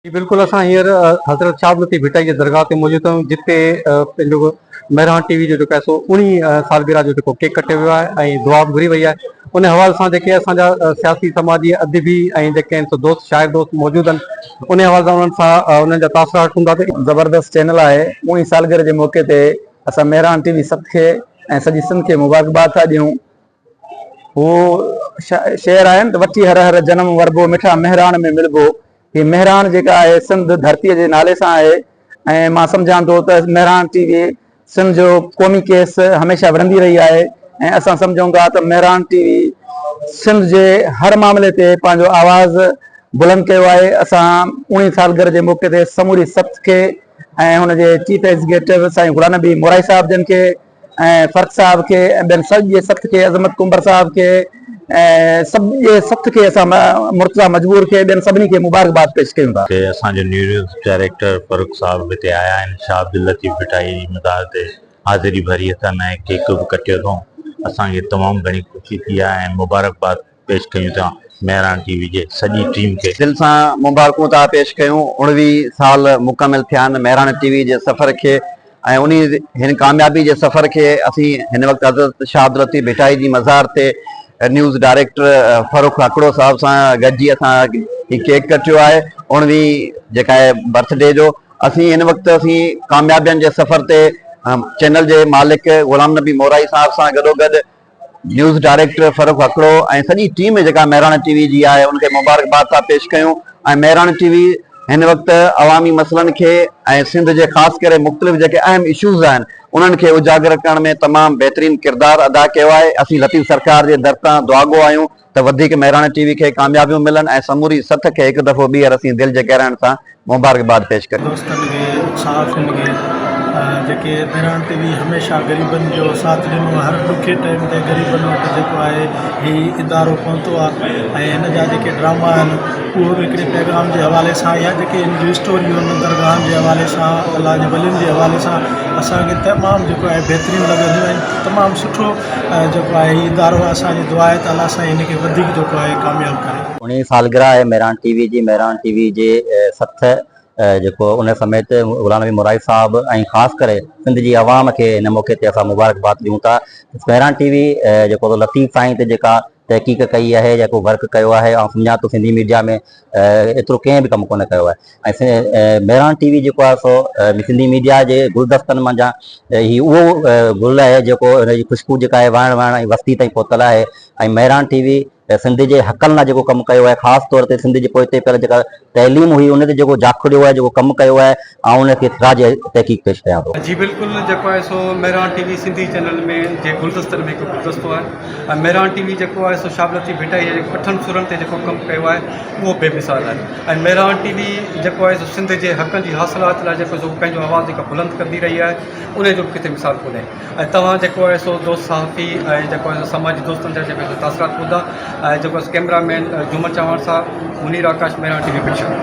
जी बिल्कुल, असां हींअर हज़रत शाहबलती भिटाई जे दरगाह ते मौजूद आहियूं, जिते पंहिंजो मेहरान टीवी जो जेको आहे सो 19 सालगिरह जो जेको केक कटियो वियो आहे ऐं दुआ बि घुरी वई आहे। उन हवाले सां जेके असांजा सियासी समाजी अदबी ऐं जेके आहिनि सो दोस्त शाइर दोस्त मौजूद आहिनि, उन हवाले सां उन्हनि सां उन्हनि जा तासुरात हूंदासीं। ज़बरदस्त चैनल आहे। 19 सालगिरह जे मौक़े ते असां मेहरान टीवी सभ खे ऐं सॼी सिंध खे मुबारकबाद था ॾियूं। वो शेर आहिनि त वठी हर हर जनम वरबो मिठा मेहरान में मिलबो। ही मेहरान जेका आहे सिंध धरतीअ जे नाले सां आहे ऐं मां सम्झां थो त मेहरान टीवी सिंध जो क़ौमी केस हमेशह विढ़ंदी रही आहे ऐं असां सम्झूं था त मेहरान टीवी सिंध जे हर मामले ते पंहिंजो आवाज़ बुलंद कयो आहे। असां 19 सालगिरह जे मौक़े ते समूरी सख़्त खे ऐं हुनजे चीफ एग्जीक्यूटिव साईं गुलाम नबी मोराई साहब जन खे ऐं फ़र्क साहब खे ऐं ॿियनि सॼे सख़्त खे अज़मत कुंबर साहब खे ऐं सॼे सख़्त खे असां मुर्तज़ा मजबूर खे ॿियनि सभिनी खे मुबारकबाद पेश कयूं था। असांजो न्यूज़ डायरेक्टर फ़ारूक साहब हिते आया आहिनि। शाह अब्दुल लतीफ़ भिटाई मदार ते हाज़िरी भरी अथनि ऐं केक बि कटियो अथऊं। असांखे तमामु घणी ख़ुशी थी आहे ऐं मुबारकबाद पेश कयूं था मेहरान टीवी जे सॼी टीम खे। दिल सां मुबारकूं था पेश कयूं। 19 साल मुकमिल थिया आहिनि मेहरान टीवी जे सफ़र खे ऐं हिन कामयाबी जे सफ़र खे असीं हिन वक़्तु हज़रत शाह अब्दुल लतीफ़ भिटाई जी मज़ार ते न्यूज़ डायरेक्टर फ़ारूक आकड़ो साहब सां गॾिजी असां ही केक कटियो आहे 19 जेका आहे बर्थडे जो। असीं हिन वक़्तु असीं कामयाबियुनि जे सफ़र ते चैनल जे मालिक गुलाम नबी मोराई साहब सां गॾोगॾु न्यूज़ डायरेक्टर फ़ारूक आकड़ो ऐं सॼी टीम जेका मेहरान टीवी जी आहे उनखे मुबारकबाद था पेश कयूं। ऐं मेहरान टीवी हिन वक़्तु अवामी मसइलनि खे ऐं सिंध जे ख़ासि करे मुख़्तलिफ़ जेके अहम इशूज़ आहिनि उन्हनि खे उजागर करण में तमामु बहितरीन किरदारु अदा कयो आहे। असीं लतीफ़ सरकार जे दर तां दुआगो आहियूं त वधीक मेहरान टीवी खे कामयाबियूं मिलनि ऐं समूरी सथ खे हिकु दफ़ो ॿीहर असीं दिलि जे गहराइण सां मुबारकबाद पेश कयूं। जेके मेहरान टीवी हमेशह ग़रीबनि जो साथ ॾिनो, हर ॾुखे टाइम ते ग़रीबनि वटि जेको आहे हीउ इदारो पहुतो आहे ऐं हिन जा जेके ड्रामा आहिनि उहो बि हिकिड़े पैगाम जे हवाले सां या जेके इन जूं स्टोरियूं आहिनि दरगाहनि जे हवाले सां अलाह जे वलियुनि जे हवाले सां असांखे तमामु जेको आहे बहितरीनु लॻंदियूं आहिनि। तमामु सुठो जेको आहे हीउ इदारो आहे। असांजी दुआ आहे त अलाह सां हिनखे वधीक जेको आहे कामयाबु करे। 19 सालगिरह आहे मेहरान टीवी जे सथ जेको उन समेत गुलाम नबी मोराई साहब ऐं ख़ासि करे सिंध जी आवाम खे हिन मौक़े ते असां मुबारकबाद ॾियूं था। मेहरान टीवी जेको लतीफ़ साईं ते जेका तहक़ीक़ कई आहे, जेको वर्क कयो आहे, ऐं सम्झां थो सिंधी मीडिया में एतिरो कंहिं बि कमु कोन कयो आहे। ऐं मेहरान टीवी जेको आहे सो सिंधी मीडिया जे गुलदस्तनि मंझां ही उहो गुल आहे जेको हुनजी ख़ुशबू जेका आहे वहण ऐं वस्ती ताईं पहुतल आहे। ऐं मेहरान टीवी सिंध जे हक़नि लाइ जेको कमु कयो आहे, ख़ासि तौर ते सिंध जे पोइते पहिरियों जेका तइलीम हुई उन ते जेको जाखड़ियो आहे, जेको कमु कयो आहे, ऐं उनखे ख़राज तहक़ीक़ पेश कयां थो। जी बिल्कुलु, जेको आहे सो मेहरान टीवी सिंधी चैनल में जे गुलदस्तनि में हिकु गुलदस्तो आहे। ऐं मेहरान टीवी जेको आहे सो शाह लतीफ़ भिटाई जे अठनि सुरनि ते जेको कमु कयो आहे उहो बेमिसाल आहे। ऐं मेहरान टीवी जेको आहे सो सिंध जे हक़नि जी हासिलात लाइ जेको सो पंहिंजो आवाज़ जेको बुलंद कंदी रही आहे, उन जो किथे मिसाल कोन्हे। ऐं तव्हां जेको आहे सो दोस्त सहाफ़ी ऐं जेको आहे समाजी दोस्तनि जा जेके तासुरात ॿुधा ऐं जेको कैमरामैन झूमर चव्हाण साहब, मुनीर आकाश, मेहरान टीवी पिक्चर।